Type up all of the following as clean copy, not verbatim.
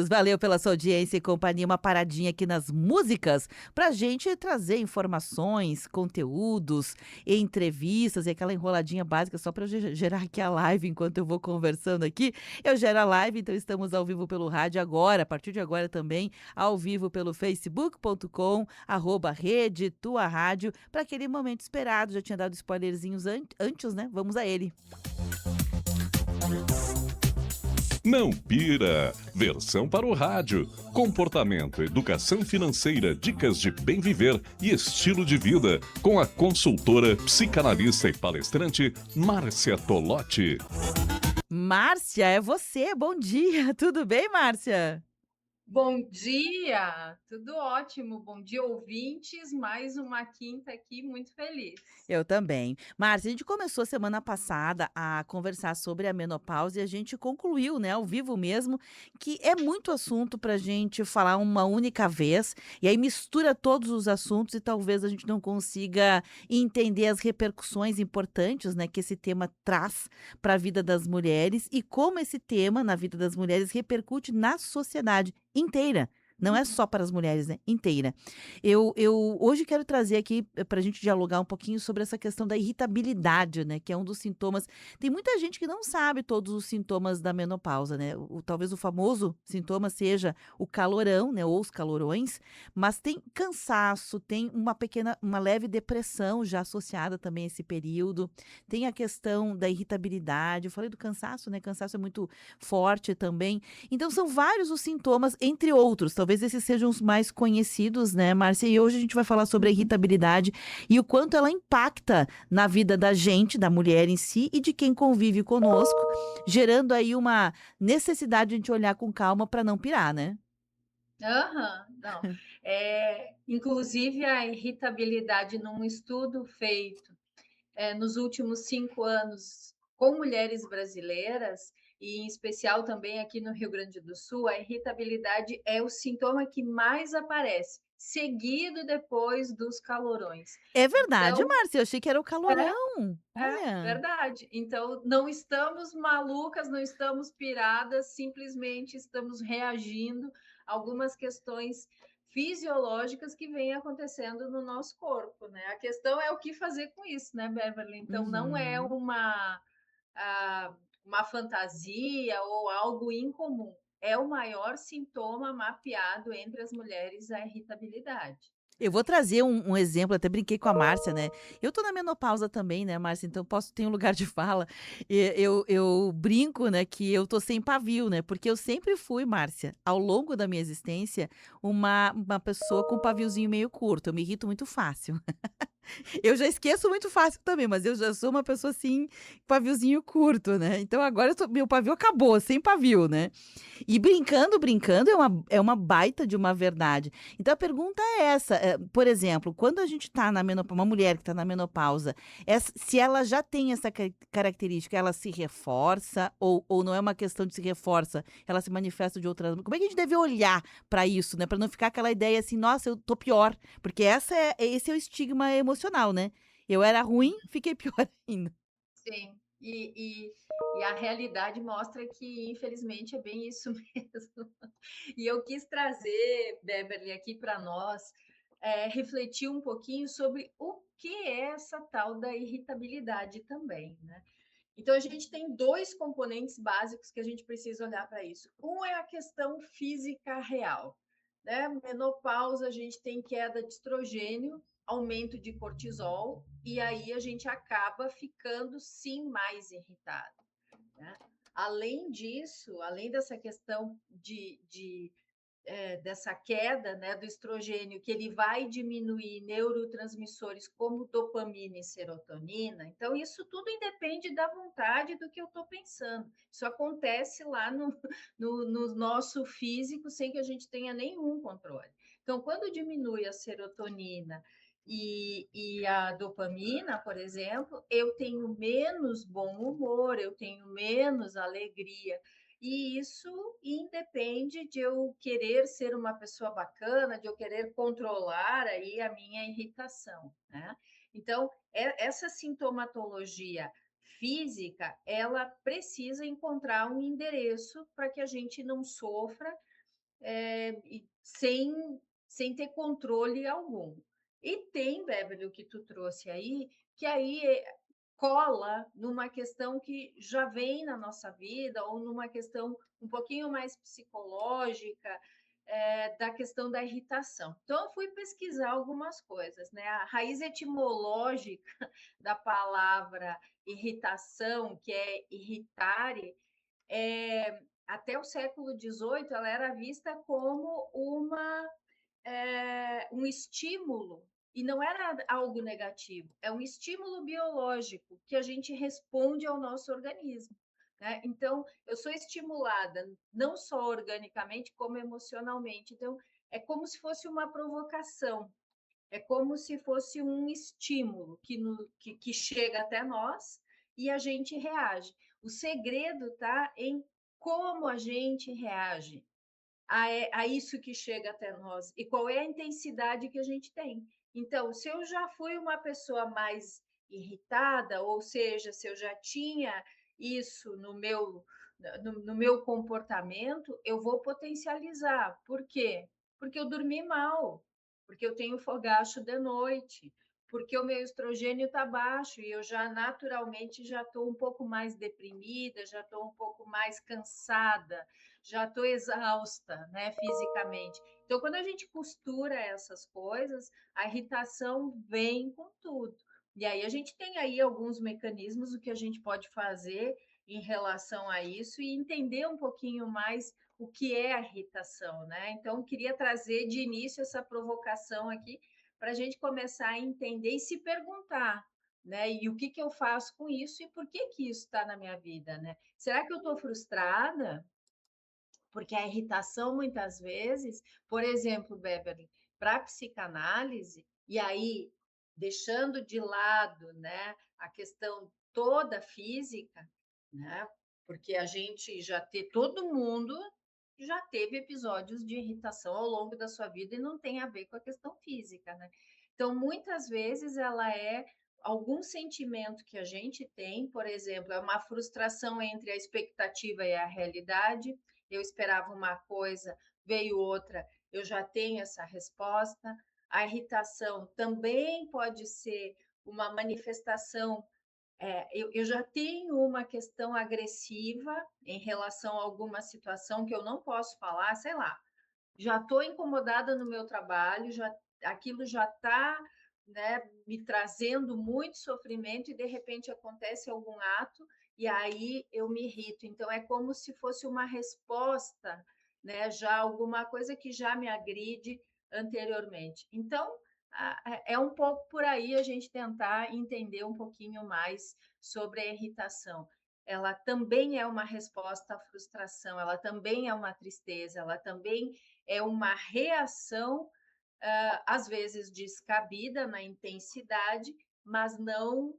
Valeu pela sua audiência e companhia. Uma paradinha aqui nas músicas pra gente trazer informações, conteúdos, entrevistas e aquela enroladinha básica só para gerar aqui a live enquanto eu vou conversando aqui. Eu gero a live, então estamos ao vivo pelo rádio agora, a partir de agora também, ao vivo pelo facebook.com/rede tua rádio, para aquele momento esperado. Já tinha dado spoilerzinhos antes, né? Vamos a ele. Não pira! Versão para o rádio. Comportamento, educação financeira, dicas de bem viver e estilo de vida. Com a consultora, psicanalista e palestrante Márcia Tolotti. Márcia, é você. Bom dia. Tudo bem, Márcia? Bom dia, tudo ótimo. Bom dia, ouvintes. Mais uma quinta aqui, muito feliz. Eu também. Márcia, a gente começou semana passada a conversar sobre a menopausa e a gente concluiu, né, ao vivo mesmo, que é muito assunto para a gente falar uma única vez, e aí mistura todos os assuntos e talvez a gente não consiga entender as repercussões importantes, né, que esse tema traz para a vida das mulheres e como esse tema na vida das mulheres repercute na sociedade inteira. Não é só para as mulheres, né? Inteira. Eu hoje quero trazer aqui para a gente dialogar um pouquinho sobre essa questão da irritabilidade, né? Que é um dos sintomas. Tem muita gente que não sabe todos os sintomas da menopausa, né? Talvez o famoso sintoma seja o calorão, né? Ou os calorões, mas tem cansaço, tem uma leve depressão já associada também a esse período. Tem a questão da irritabilidade. Eu falei do cansaço, né? Cansaço é muito forte também. Então são vários os sintomas, entre outros. Talvez esses sejam os mais conhecidos, né, Márcia? E hoje a gente vai falar sobre a irritabilidade e o quanto ela impacta na vida da gente, da mulher em si e de quem convive conosco, gerando aí uma necessidade de a gente olhar com calma para não pirar, né? Aham, não. Inclusive, a irritabilidade num estudo feito nos últimos 5 anos com mulheres brasileiras, e em especial também aqui no Rio Grande do Sul, a irritabilidade é o sintoma que mais aparece, seguido depois dos calorões. É verdade, Então, Márcia, eu achei que era o é, calorão. Olha. verdade. Então, não estamos malucas, não estamos piradas, simplesmente estamos reagindo a algumas questões fisiológicas que vêm acontecendo no nosso corpo, né? A questão é o que fazer com isso, né, Beverly? Então, não é Uhum. ah, uma fantasia ou algo incomum. É o maior sintoma mapeado entre as mulheres, a irritabilidade. Eu vou trazer um exemplo, até brinquei com a Márcia, né. Eu tô na menopausa também, né, Márcia, então posso ter um lugar de fala. Eu brinco, né, que eu tô sem pavio, né, porque eu sempre fui, Márcia, ao longo da minha existência, uma pessoa com paviozinho meio curto, eu me irrito muito fácil. Eu já esqueço muito fácil também, mas eu já sou uma pessoa, assim, paviozinho curto, né. Então agora meu pavio acabou, sem pavio, né. E brincando é uma baita de uma verdade. Então a pergunta é essa, por exemplo, quando a gente tá na menopausa, uma mulher que está na menopausa, se ela já tem essa característica, ela se reforça ou não é uma questão de se reforça, ela se manifesta de outra, como é que a gente deve olhar para isso, né, para não ficar aquela ideia assim: "Nossa, eu tô pior", porque esse é o estigma emocional, né. Eu era ruim, fiquei pior ainda. Sim, e a realidade mostra que, infelizmente, é bem isso mesmo. E eu quis trazer, Beverly, aqui para nós, refletir um pouquinho sobre o que é essa tal da irritabilidade também, né? Então, a gente tem dois componentes básicos que a gente precisa olhar para isso. Um é a questão física real, né? Menopausa, a gente tem queda de estrogênio, aumento de cortisol, e aí a gente acaba ficando, sim, mais irritado, né? Além disso, além dessa questão dessa queda, né, do estrogênio, que ele vai diminuir neurotransmissores como dopamina e serotonina. Então, isso tudo independe da vontade do que eu estou pensando. Isso acontece lá no nosso físico sem que a gente tenha nenhum controle. Então, quando diminui a serotonina e a dopamina, por exemplo, eu tenho menos bom humor, eu tenho menos alegria, e isso independe de eu querer ser uma pessoa bacana, de eu querer controlar aí a minha irritação, né? Então, essa sintomatologia física, ela precisa encontrar um endereço para que a gente não sofra sem ter controle algum. E tem, Beverly, o que tu trouxe aí, que aí cola numa questão que já vem na nossa vida, ou numa questão um pouquinho mais psicológica, da questão da irritação. Então, eu fui pesquisar algumas coisas, né? A raiz etimológica da palavra irritação, que é irritare, até o século XVIII, ela era vista como um estímulo, e não era algo negativo, é um estímulo biológico que a gente responde ao nosso organismo. Né? Então, eu sou estimulada não só organicamente, como emocionalmente. Então, é como se fosse uma provocação, é como se fosse um estímulo que chega até nós e a gente reage. O segredo está em como a gente reage a isso que chega até nós e qual é a intensidade que a gente tem. Então, se eu já fui uma pessoa mais irritada, ou seja, se eu já tinha isso no meu comportamento, eu vou potencializar. Por quê? Porque eu dormi mal, porque eu tenho fogacho de noite, porque o meu estrogênio está baixo e eu já naturalmente já estou um pouco mais deprimida, já estou um pouco mais cansada, já estou exausta, né, fisicamente. Então, quando a gente costura essas coisas, a irritação vem com tudo. E aí a gente tem aí alguns mecanismos o que a gente pode fazer em relação a isso e entender um pouquinho mais o que é a irritação, né? Então, queria trazer de início essa provocação aqui para a gente começar a entender e se perguntar, né? E o que que eu faço com isso e por que que isso está na minha vida, né? Será que eu estou frustrada? Porque a irritação, muitas vezes, por exemplo, Beverly, para a psicanálise, e aí deixando de lado, né, a questão toda física, né, porque a gente todo mundo já teve episódios de irritação ao longo da sua vida e não tem a ver com a questão física, né? Então, muitas vezes ela é algum sentimento que a gente tem, por exemplo, é uma frustração entre a expectativa e a realidade. Eu esperava uma coisa, veio outra, eu já tenho essa resposta. A irritação também pode ser uma manifestação. Eu já tenho uma questão agressiva em relação a alguma situação que eu não posso falar, sei lá, já estou incomodada no meu trabalho, aquilo já está, né, me trazendo muito sofrimento e de repente acontece algum ato e aí eu me irrito. Então é como se fosse uma resposta, né, já alguma coisa que já me agride anteriormente. Então é um pouco por aí a gente tentar entender um pouquinho mais sobre a irritação. Ela também é uma resposta à frustração, ela também é uma tristeza, ela também é uma reação, às vezes descabida na intensidade, mas não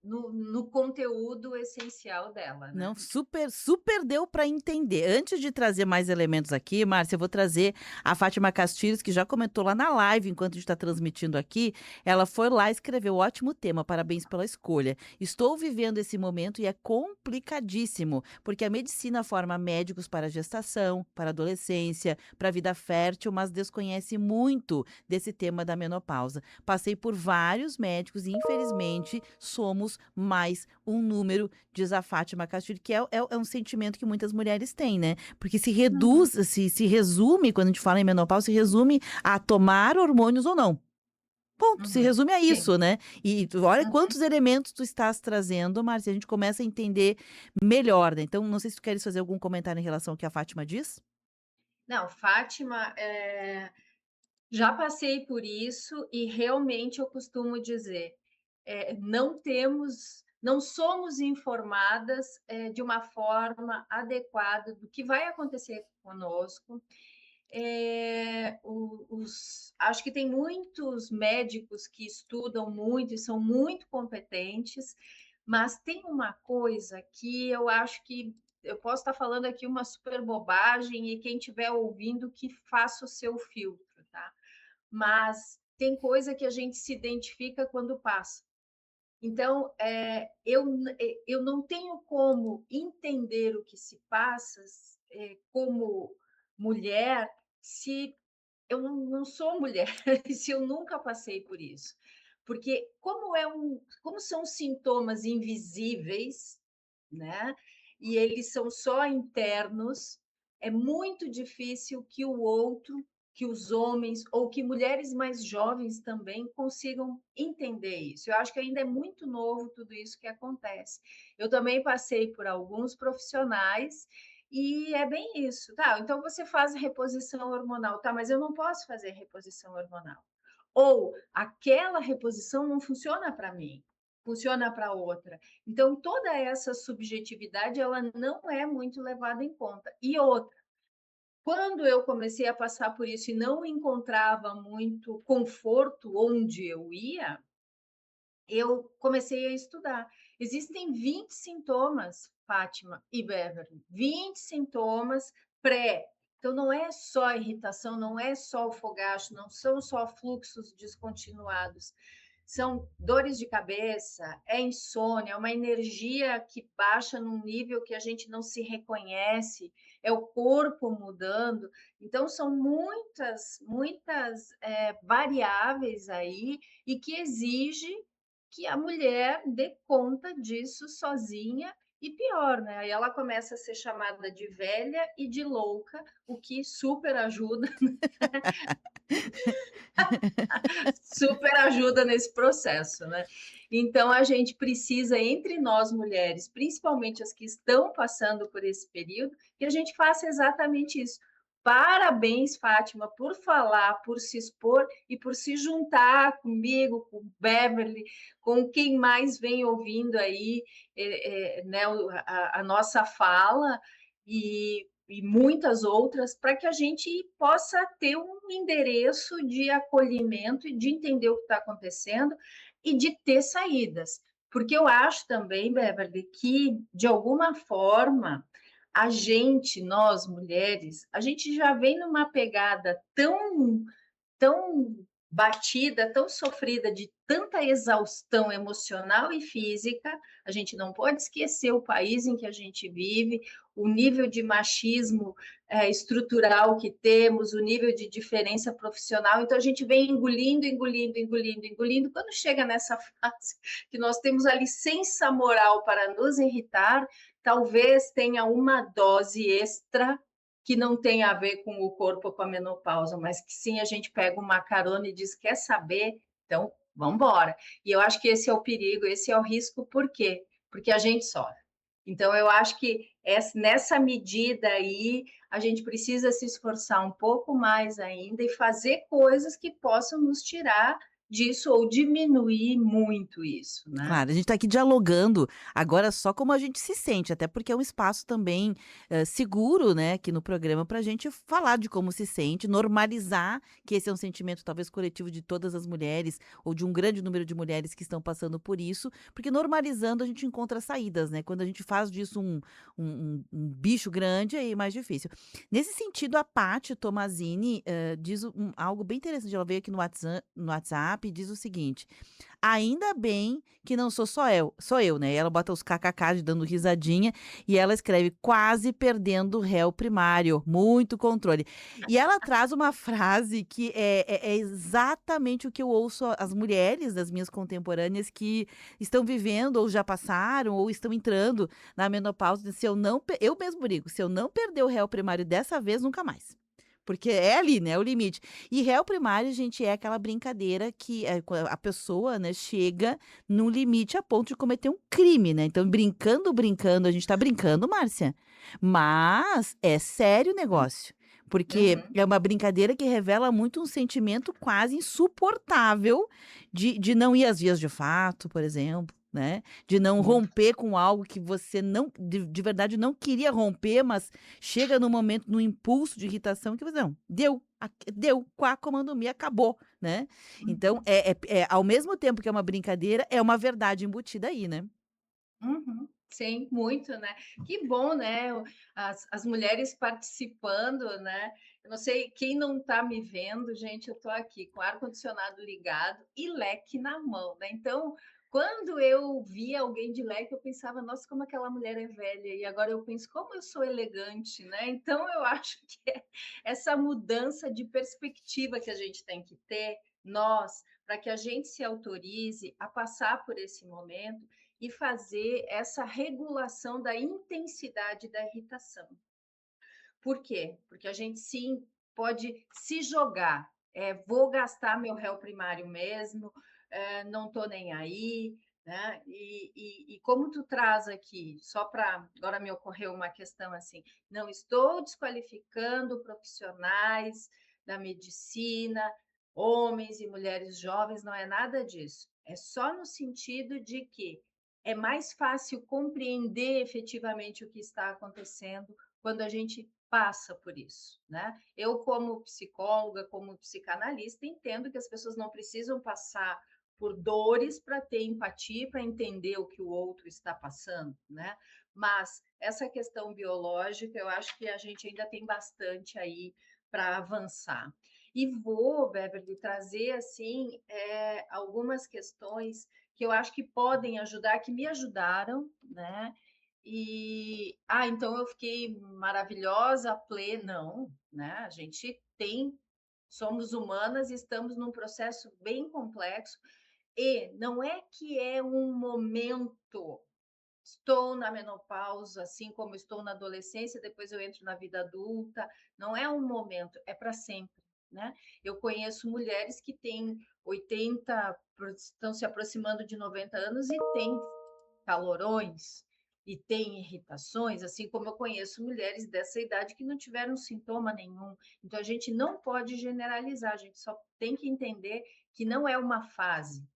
no conteúdo essencial dela, Não, né? super, super deu para entender. Antes de trazer mais elementos aqui, Márcia, eu vou trazer a Fátima Castilhos, que já comentou lá na live, enquanto a gente está transmitindo aqui. Ela foi lá e escreveu: ótimo tema, parabéns pela escolha. Estou vivendo esse momento e é complicadíssimo, porque a medicina forma médicos para a gestação, para a adolescência, para a vida fértil, mas desconhece muito desse tema da menopausa. Passei por vários médicos e, infelizmente, somos mais um número, diz a Fátima Castilho, que é um sentimento que muitas mulheres têm, né? Porque se reduz, Uhum. se resume, quando a gente fala em menopausa, se resume a tomar hormônios ou não. Ponto, se Uhum. resume a Sim. isso, né? E olha Uhum. quantos elementos tu estás trazendo, Márcia, a gente começa a entender melhor, né? Então, não sei se tu queres fazer algum comentário em relação ao que a Fátima diz. Não, Fátima, já passei por isso e realmente eu costumo dizer, não somos informadas de uma forma adequada do que vai acontecer conosco. Acho que tem muitos médicos que estudam muito e são muito competentes, mas tem uma coisa que eu acho que eu posso estar falando aqui uma super bobagem e quem estiver ouvindo que faça o seu filtro, tá? Mas tem coisa que a gente se identifica quando passa. Então, eu não tenho como entender o que se passa como mulher se eu não sou mulher, se eu nunca passei por isso. Porque como são sintomas invisíveis, né, e eles são só internos, é muito difícil que o outro, que os homens ou que mulheres mais jovens também consigam entender isso. Eu acho que ainda é muito novo tudo isso que acontece. Eu também passei por alguns profissionais e é bem isso, tá? Então você faz reposição hormonal, tá? Mas eu não posso fazer reposição hormonal. Ou aquela reposição não funciona para mim, funciona para outra. Então toda essa subjetividade ela não é muito levada em conta. E outra, quando eu comecei a passar por isso e não encontrava muito conforto onde eu ia, eu comecei a estudar. Existem 20 sintomas, Fátima e Beverly, 20 sintomas pré. Então, não é só irritação, não é só o fogacho, não são só fluxos descontinuados. São dores de cabeça, é insônia, é uma energia que baixa num nível que a gente não se reconhece, é o corpo mudando. Então, são muitas variáveis aí e que exige que a mulher dê conta disso sozinha e pior, né? Aí ela começa a ser chamada de velha e de louca, o que super ajuda, super ajuda nesse processo, né? Então a gente precisa, entre nós mulheres, principalmente as que estão passando por esse período, que a gente faça exatamente isso. Parabéns, Fátima, por falar, por se expor e por se juntar comigo, com Beverly, com quem mais vem ouvindo aí né, a nossa fala e muitas outras, para que a gente possa ter um endereço de acolhimento e de entender o que está acontecendo e de ter saídas. Porque eu acho também, Beverly, que, de alguma forma, a gente, nós mulheres, a gente já vem numa pegada tão batida, tão sofrida de tanta exaustão emocional e física, a gente não pode esquecer o país em que a gente vive, o nível de machismo estrutural que temos, o nível de diferença profissional. Então, a gente vem engolindo. Quando chega nessa fase que nós temos a licença moral para nos irritar, talvez tenha uma dose extra que não tem a ver com o corpo, com a menopausa, mas que sim a gente pega uma carona e diz, quer saber? Então, vamos embora. E eu acho que esse é o perigo, esse é o risco, por quê? Porque a gente sofre. Então, eu acho que nessa medida aí, a gente precisa se esforçar um pouco mais ainda e fazer coisas que possam nos tirar disso ou diminuir muito isso, né? Claro, a gente está aqui dialogando agora só como a gente se sente, até porque é um espaço também seguro, né, aqui no programa, para a gente falar de como se sente, normalizar que esse é um sentimento talvez coletivo de todas as mulheres, ou de um grande número de mulheres que estão passando por isso, porque normalizando a gente encontra saídas, né? Quando a gente faz disso um bicho grande, aí é mais difícil. Nesse sentido, a Paty Tomazini diz algo bem interessante. Ela veio aqui no WhatsApp e diz o seguinte. Ainda bem que não sou eu, né? Ela bota os kkk dando risadinha e ela escreve quase perdendo o réu primário, muito controle. E ela traz uma frase que é exatamente o que eu ouço as mulheres das minhas contemporâneas que estão vivendo ou já passaram ou estão entrando na menopausa. Se eu não, eu mesmo brigo, se eu não perder o réu primário dessa vez, nunca mais. Porque é ali, né, o limite. E réu primário, gente, é aquela brincadeira que a pessoa, né, chega num limite a ponto de cometer um crime, né? Então, brincando, a gente tá brincando, Márcia. Mas é sério o negócio. Porque Uhum. é uma brincadeira que revela muito um sentimento quase insuportável de não ir às vias de fato, por exemplo, né? De não Muito. romper com algo que você não, de verdade, não queria romper, mas chega no momento, no impulso de irritação, que você, não, deu, quá, comando me, acabou, né? Então, ao mesmo tempo que é uma brincadeira, é uma verdade embutida aí, né? Uhum. Sim, muito, né? Que bom, né? As mulheres participando, né? Eu não sei quem não está me vendo, gente. Eu estou aqui com ar-condicionado ligado e leque na mão, né? Então, Quando eu via alguém de leque, eu pensava: "Nossa, como aquela mulher é velha", e agora eu penso: "Como eu sou elegante", né. Então eu acho que é essa mudança de perspectiva que a gente tem que ter, nós, para que a gente se autorize a passar por esse momento e fazer essa regulação da intensidade da irritação. Por quê? Porque a gente sim pode se jogar. Vou gastar meu réu primário mesmo, não estou nem aí, né? E como tu traz aqui, só para agora me ocorreu uma questão assim, não estou desqualificando profissionais da medicina, homens e mulheres jovens, não é nada disso. É só no sentido de que é mais fácil compreender efetivamente o que está acontecendo quando a gente passa por isso, né? Eu, como psicóloga, como psicanalista, entendo que as pessoas não precisam passar por dores para ter empatia, para entender o que o outro está passando, né? Mas essa questão biológica, eu acho que a gente ainda tem bastante aí para avançar. E vou, Beverly, trazer assim algumas questões que eu acho que podem ajudar, que me ajudaram, né? Então eu fiquei maravilhosa, plena, não, né? A gente tem, somos humanas e estamos num processo bem complexo, e não é que é um momento, estou na menopausa, assim como estou na adolescência, depois eu entro na vida adulta, não é um momento, é para sempre, né? Eu conheço mulheres que têm 80, estão se aproximando de 90 anos e têm calorões e têm irritações, assim como eu conheço mulheres dessa idade que não tiveram sintoma nenhum. Então, a gente não pode generalizar, a gente só tem que entender que não é uma fase,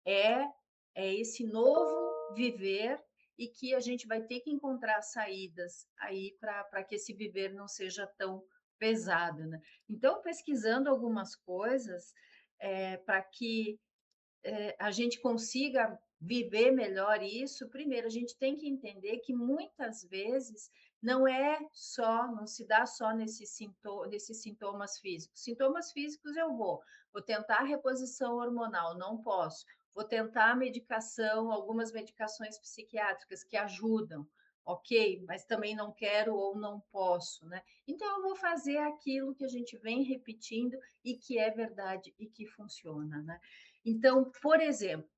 é, é esse novo viver e que a gente vai ter que encontrar saídas aí para que esse viver não seja tão pesado, né? Então, pesquisando algumas coisas para que a gente consiga viver melhor isso, primeiro a gente tem que entender que muitas vezes não se dá só nesses sintomas físicos. Sintomas físicos vou tentar reposição hormonal, não posso. Vou tentar medicação, algumas medicações psiquiátricas que ajudam, ok, mas também não quero ou não posso, né? Então eu vou fazer aquilo que a gente vem repetindo e que é verdade e que funciona, né? Então, por exemplo,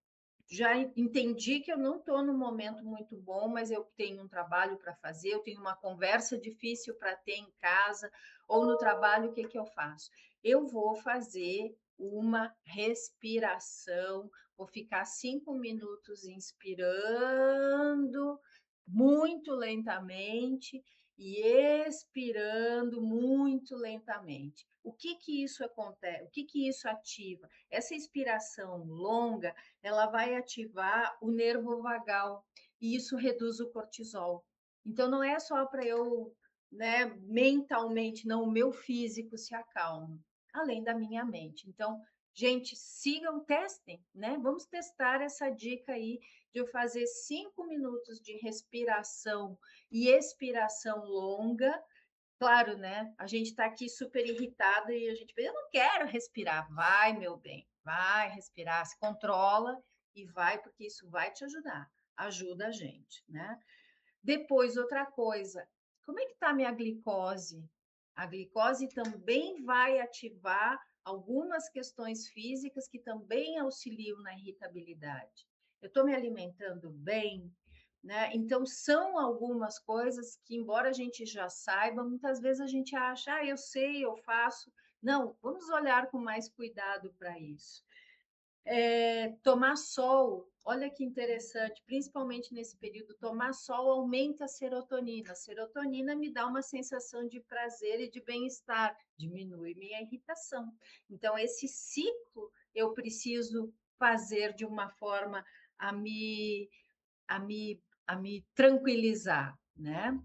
já entendi que eu não estou num momento muito bom, mas eu tenho um trabalho para fazer, eu tenho uma conversa difícil para ter em casa ou no trabalho, o que que eu faço? Eu vou fazer uma respiração, vou ficar 5 minutos inspirando muito lentamente e expirando muito lentamente. O que que isso acontece? O que que isso ativa? Essa inspiração longa, ela vai ativar o nervo vagal e isso reduz o cortisol. Então não é só para eu, né, mentalmente, não, o meu físico se acalma, além da minha mente. Então, gente, sigam, testem, né? Vamos testar essa dica aí de eu fazer 5 minutos de respiração e expiração longa. Claro, né? A gente está aqui super irritada e a gente pensa, eu não quero respirar. Vai, meu bem, vai respirar, se controla e vai, porque isso vai te ajudar. Ajuda a gente, né? Depois, outra coisa, como é que está a minha glicose? A glicose também vai ativar algumas questões físicas que também auxiliam na irritabilidade. Eu estou me alimentando bem, né? Então, são algumas coisas que, embora a gente já saiba, muitas vezes a gente acha, eu sei, eu faço. Não, vamos olhar com mais cuidado para isso. Tomar sol, olha que interessante, principalmente nesse período, tomar sol aumenta a serotonina. A serotonina me dá uma sensação de prazer e de bem-estar, diminui minha irritação. Então, esse ciclo eu preciso fazer de uma forma a me, a me tranquilizar, né?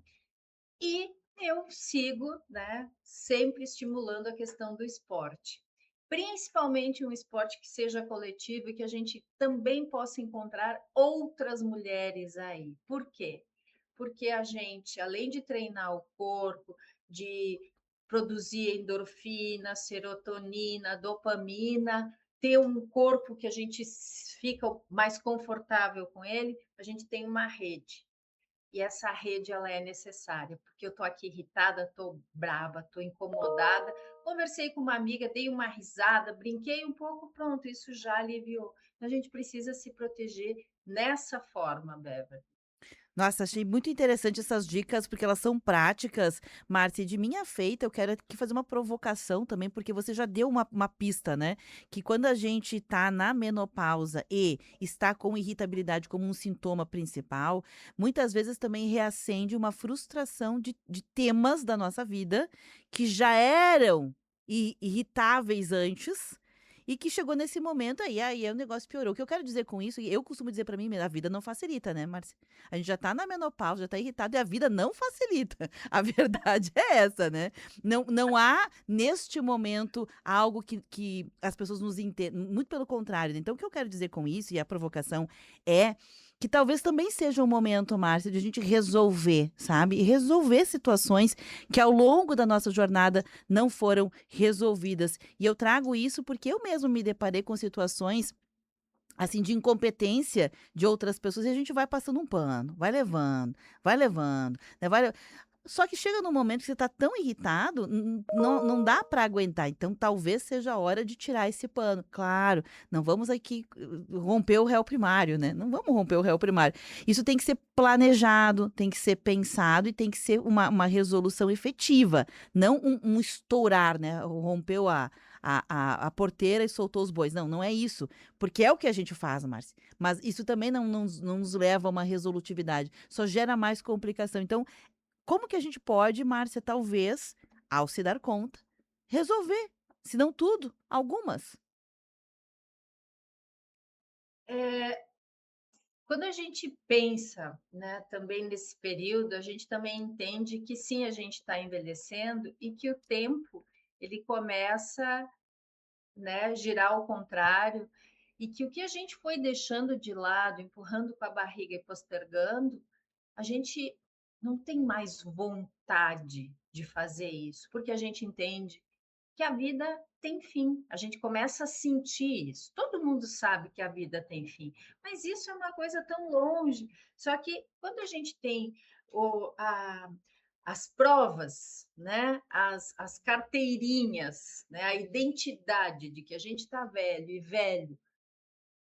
E eu sigo, né, sempre estimulando a questão do esporte. Principalmente um esporte que seja coletivo e que a gente também possa encontrar outras mulheres aí. Por quê? Porque a gente, além de treinar o corpo, de produzir endorfina, serotonina, dopamina, ter um corpo que a gente fica mais confortável com ele, a gente tem uma rede. E essa rede ela é necessária, porque eu estou aqui irritada, estou brava, estou incomodada. Conversei com uma amiga, dei uma risada, brinquei um pouco, pronto, isso já aliviou. A gente precisa se proteger nessa forma, Beverly. Nossa, achei muito interessante essas dicas, porque elas são práticas. Márcia, de minha feita, eu quero aqui fazer uma provocação também, porque você já deu uma pista, né? Que quando a gente tá na menopausa e está com irritabilidade como um sintoma principal, muitas vezes também reacende uma frustração de temas da nossa vida que já eram irritáveis antes. E que chegou nesse momento aí o negócio piorou. O que eu quero dizer com isso, e eu costumo dizer pra mim, a vida não facilita, né, Márcia? A gente já tá na menopausa, já tá irritado e a vida não facilita. A verdade é essa, né? Não há, neste momento, algo que as pessoas nos entendam. Muito pelo contrário, né? Então, o que eu quero dizer com isso, e a provocação é que talvez também seja um momento, Márcia, de a gente resolver, sabe? E resolver situações que ao longo da nossa jornada não foram resolvidas. E eu trago isso porque eu mesmo me deparei com situações assim, de incompetência de outras pessoas, e a gente vai passando um pano, vai levando, né, só que chega num momento que você tá tão irritado, não dá para aguentar, então talvez seja a hora de tirar esse pano. Claro, não vamos aqui romper o réu primário, né, não vamos romper o réu primário. Isso tem que ser planejado, tem que ser pensado e tem que ser uma resolução efetiva, não um estourar, né, rompeu a porteira e soltou os bois. Não, não é isso. Porque é o que a gente faz, Márcia. Mas isso também não nos leva a uma resolutividade. Só gera mais complicação. Então, como que a gente pode, Márcia, talvez, ao se dar conta, resolver? Se não tudo, algumas. Quando a gente pensa, né, também nesse período, a gente também entende que sim, a gente está envelhecendo e que o tempo ele começa, né, girar ao contrário e que o que a gente foi deixando de lado, empurrando com a barriga e postergando, a gente não tem mais vontade de fazer isso, porque a gente entende que a vida tem fim. A gente começa a sentir isso. Todo mundo sabe que a vida tem fim, mas isso é uma coisa tão longe. Só que quando a gente tem o, a, as provas, né? As carteirinhas, né? A identidade de que a gente está velho e velho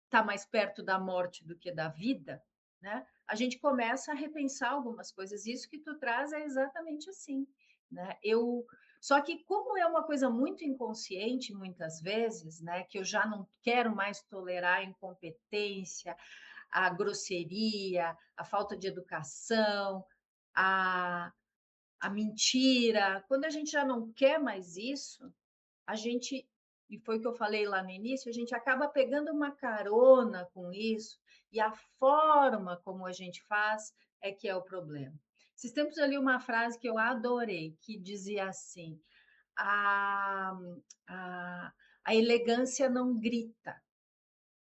está mais perto da morte do que da vida, né? A gente começa a repensar algumas coisas. Isso que tu traz é exatamente assim, né? Só que como é uma coisa muito inconsciente muitas vezes, né, que eu já não quero mais tolerar a incompetência, a grosseria, a falta de educação, a a mentira. Quando a gente já não quer mais isso, a gente, e foi o que eu falei lá no início, a gente acaba pegando uma carona com isso, e a forma como a gente faz é que é o problema. Esses tempos eu li uma frase que eu adorei, que dizia assim: a, a, a elegância não grita.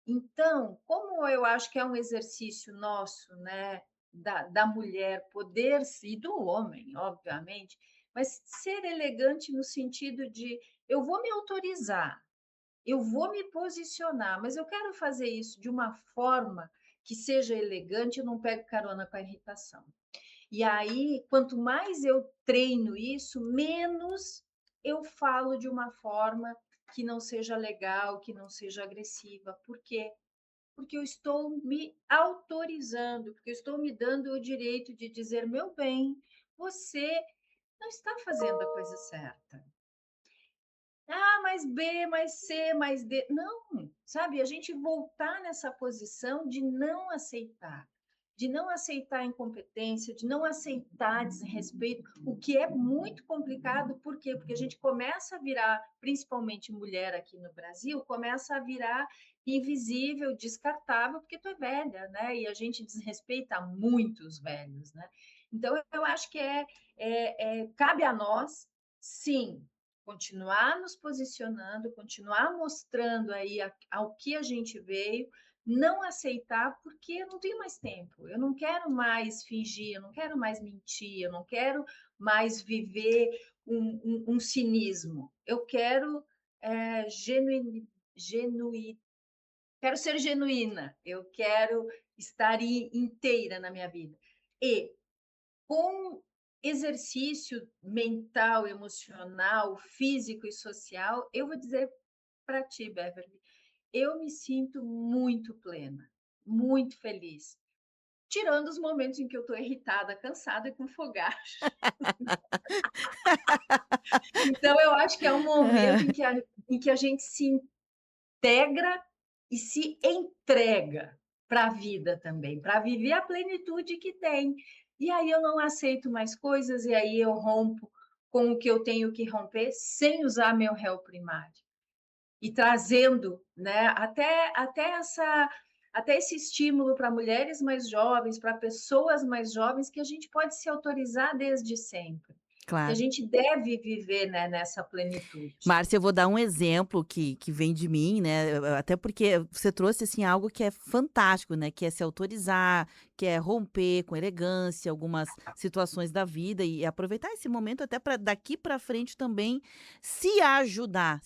Então, como eu acho que é um exercício nosso, né, da mulher poder, e do homem, obviamente, mas ser elegante no sentido de eu vou me autorizar, eu vou me posicionar, mas eu quero fazer isso de uma forma que seja elegante, eu não pego carona com a irritação. E aí, quanto mais eu treino isso, menos eu falo de uma forma que não seja legal, que não seja agressiva. Por quê? Porque eu estou me autorizando, porque eu estou me dando o direito de dizer: meu bem, você não está fazendo a coisa certa. Ah, mais B, mais C, mais D. Não, sabe? A gente voltar nessa posição de não aceitar a incompetência, de não aceitar desrespeito, o que é muito complicado, por quê? Porque a gente começa a virar, principalmente mulher aqui no Brasil, começa a virar invisível, descartável, porque tu é velha, né? E a gente desrespeita muito os velhos, né? Então, eu acho que cabe a nós, sim, continuar nos posicionando, continuar mostrando aí ao que a gente veio, não aceitar porque eu não tenho mais tempo, eu não quero mais fingir, eu não quero mais mentir, eu não quero mais viver um cinismo, eu quero genuí quero ser genuína, eu quero estar inteira na minha vida. E com exercício mental, emocional, físico e social, eu vou dizer para ti, Beverly, eu me sinto muito plena, muito feliz. Tirando os momentos em que eu estou irritada, cansada e com fogar. Então, eu acho que é um momento em que a gente se integra e se entrega para a vida também, para viver a plenitude que tem. E aí eu não aceito mais coisas, e aí eu rompo com o que eu tenho que romper, sem usar meu réu primário. E trazendo, né, até esse estímulo para mulheres mais jovens, para pessoas mais jovens, que a gente pode se autorizar desde sempre, que a Claro. gente deve viver, né, nessa plenitude. Márcia, eu vou dar um exemplo que vem de mim, né, até porque você trouxe, assim, algo que é fantástico, né, que é se autorizar, que é romper com elegância algumas situações da vida e aproveitar esse momento até para daqui para frente também se ajudar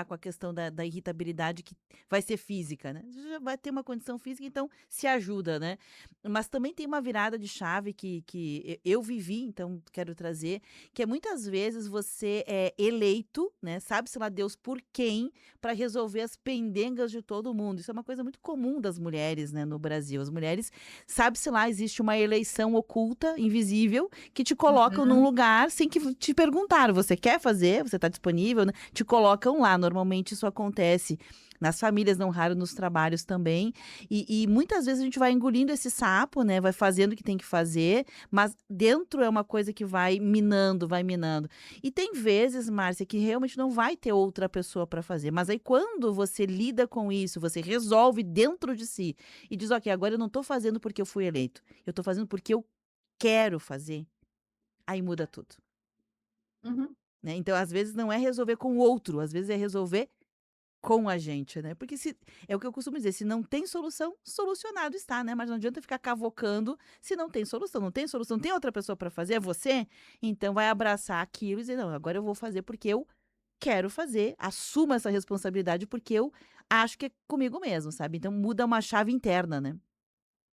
com a questão da irritabilidade que vai ser física, né, já vai ter uma condição física, então se ajuda, né. Mas também tem uma virada de chave que eu vivi, então quero trazer, que é muitas vezes você é eleito, né, sabe-se lá Deus por quem, para resolver as pendengas de todo mundo. Isso é uma coisa muito comum das mulheres, né, no Brasil. As mulheres, sabe-se lá, existe uma eleição oculta, invisível, que te colocam num Uhum, lugar sem que te perguntaram: "Você quer fazer? Você está disponível?", né, te colocam lá. Normalmente isso acontece nas famílias, não raro nos trabalhos também. E muitas vezes a gente vai engolindo esse sapo, né, vai fazendo o que tem que fazer, mas dentro é uma coisa que vai minando, vai minando. E tem vezes, Márcia, que realmente não vai ter outra pessoa para fazer, mas aí quando você lida com isso, você resolve dentro de si e diz: "Ok, agora eu não estou fazendo porque eu fui eleito, eu estou fazendo porque eu quero fazer", aí muda tudo, uhum. né. Então, às vezes, não é resolver com o outro, às vezes é resolver com a gente, né, porque se é o que eu costumo dizer: "Se não tem solução, solucionado está", né, mas não adianta ficar cavocando se não tem solução, não tem solução, não tem outra pessoa para fazer, é você, então vai abraçar aquilo e dizer: "Não, agora eu vou fazer porque eu quero fazer, assumo essa responsabilidade porque eu acho que é comigo mesmo", sabe, então muda uma chave interna, né.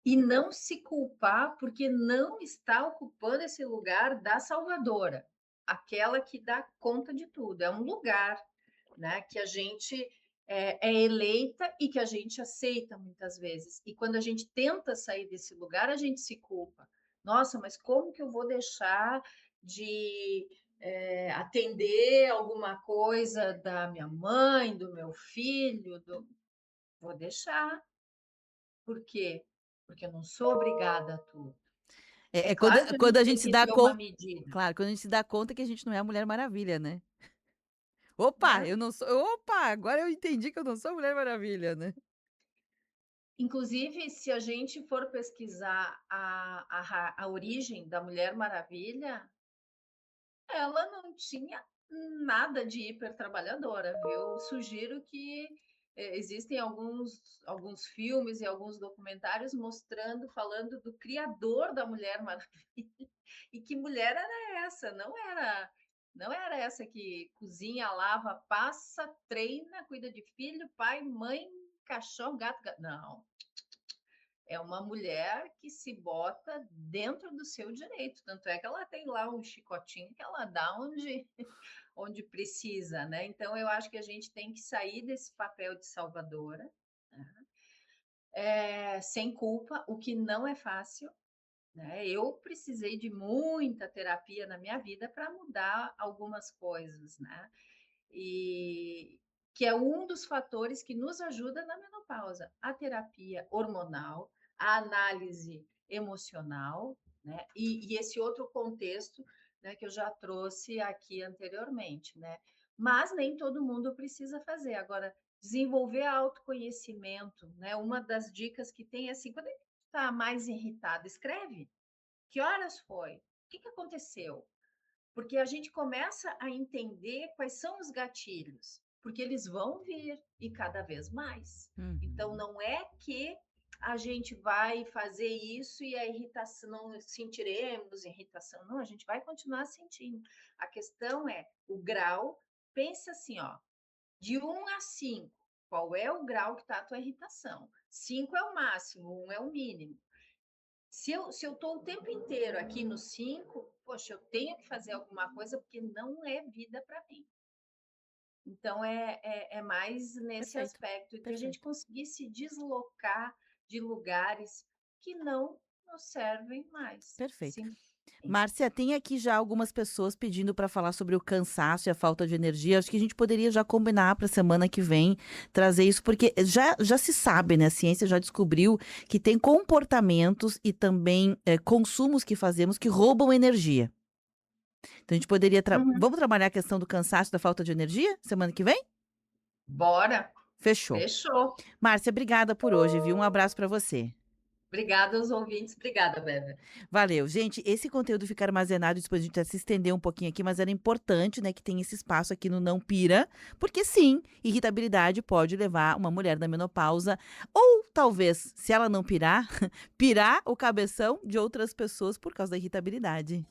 E não se culpar, porque não está ocupando esse lugar da salvadora, aquela que dá conta de tudo. É um lugar, né, que a gente é eleita e que a gente aceita muitas vezes. E quando a gente tenta sair desse lugar, a gente se culpa. Nossa, mas como que eu vou deixar de atender alguma coisa da minha mãe, do meu filho? Vou deixar. Por quê? Porque eu não sou obrigada a tudo. É É quando claro que a quando gente a tem gente se que dá ter uma conta, medida, claro, quando a gente se dá conta que a gente não é a Mulher Maravilha, né. "Opa, né. eu não sou, opa, agora eu entendi que eu não sou a Mulher Maravilha", né. Inclusive, se a gente for pesquisar a origem da Mulher Maravilha, ela não tinha nada de hipertrabalhadora, viu. Sugiro que, existem alguns filmes e alguns documentários mostrando, falando do criador da Mulher Maravilha, e que mulher era essa, não era essa que cozinha, lava, passa, treina, cuida de filho, pai, mãe, cachorro, gato, não, é uma mulher que se bota dentro do seu direito, tanto é que ela tem lá um chicotinho que ela dá onde precisa, né. Então eu acho que a gente tem que sair desse papel de salvadora, né, sem culpa, o que não é fácil, né. Eu precisei de muita terapia na minha vida para mudar algumas coisas, né. E que é um dos fatores que nos ajuda na menopausa, a terapia hormonal, a análise emocional, né, e esse outro contexto, né, que eu já trouxe aqui anteriormente, né. Mas nem todo mundo precisa fazer. Agora, desenvolver autoconhecimento, né, uma das dicas que tem é assim, quando ele está mais irritado, escreve. Que horas foi? O que que aconteceu? Porque a gente começa a entender quais são os gatilhos, porque eles vão vir e cada vez mais. Então, Uhum. não é que a gente vai fazer isso e a irritação, não sentiremos irritação, não, a gente vai continuar sentindo. A questão é o grau, pensa assim, ó, de 1 a 5. qual é o grau que está a tua irritação. 5 é o máximo, 1 é o mínimo. Se eu estou o tempo inteiro aqui no 5, poxa, eu tenho que fazer alguma coisa porque não é vida para mim. Então, é mais nesse Perfeito, aspecto de a gente perfeito. conseguir se deslocar de lugares que não nos servem mais. Perfeito. Sim. Márcia, tem aqui já algumas pessoas pedindo para falar sobre o cansaço e a falta de energia. Acho que a gente poderia já combinar para a semana que vem trazer isso, porque já se sabe, né? A ciência já descobriu que tem comportamentos e também consumos que fazemos que roubam energia. Então a gente poderia. Uhum. Vamos trabalhar a questão do cansaço e da falta de energia semana que vem? Bora, Fechou. fechou. Márcia, obrigada por hoje, viu? Um abraço para você. Obrigada aos ouvintes, obrigada, Bébera. Valeu. Gente, esse conteúdo fica armazenado, depois a gente vai se estender um pouquinho aqui, mas era importante, né, que tenha esse espaço aqui no Não Pira, porque sim, irritabilidade pode levar uma mulher da menopausa, ou talvez, se ela não pirar, pirar o cabeção de outras pessoas por causa da irritabilidade.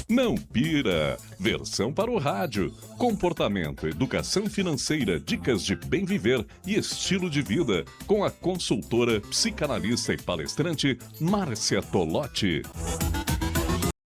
Não Pira, versão para o rádio. Comportamento, educação financeira, dicas de bem viver e estilo de vida, com a consultora, psicanalista e palestrante Márcia Tolotti.